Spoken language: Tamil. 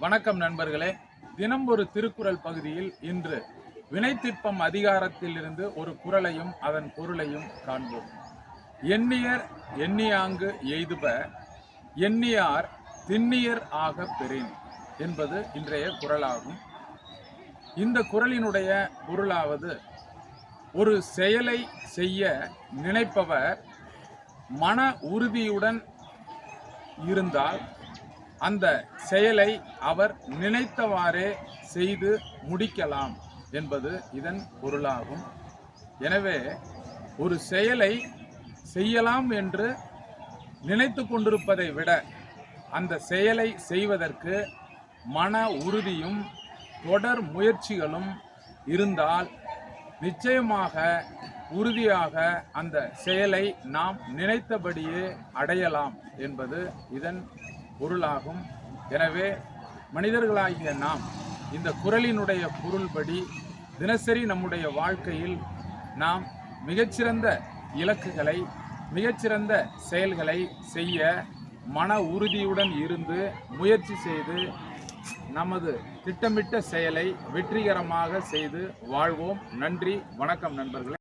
வணக்கம் நண்பர்களே. தினம் ஒரு திருக்குறள் பகுதியில் இன்று வினைத்திற்பம் அதிகாரத்திலிருந்து ஒரு குறளையும் அதன் பொருளையும் காண்போம். எண்ணியர் எண்ணியாங்கு எய்துப எண்ணியார் திண்ணியர் ஆக பெறின் என்பது இன்றைய குறளாகும். இந்த குறளினுடைய பொருளாவது, ஒரு செயலை செய்ய நினைப்பவர் மன உறுதியுடன் இருந்தால் அந்த செயலை அவர் நினைத்தவாறே செய்து முடிக்கலாம் என்பது இதன் பொருளாகும். எனவே ஒரு செயலை செய்யலாம் என்று நினைத்து கொண்டிருப்பதை விட அந்த செயலை செய்வதற்கு மன உறுதியும் தொடர் முயற்சிகளும் இருந்தால் நிச்சயமாக உறுதியாக அந்த செயலை நாம் நினைத்தபடியே அடையலாம் என்பது இதன் பொருளாகும். எனவே மனிதர்களாகிய நாம் இந்த குறளினுடைய பொருள்படி தினசரி நம்முடைய வாழ்க்கையில் நாம் மிகச்சிறந்த இலக்குகளை, மிகச்சிறந்த செயல்களை செய்ய மன உறுதியுடன் இருந்து முயற்சி செய்து நமது திட்டமிட்ட செயலை வெற்றிகரமாக செய்து வாழ்வோம். நன்றி, வணக்கம் நண்பர்களே.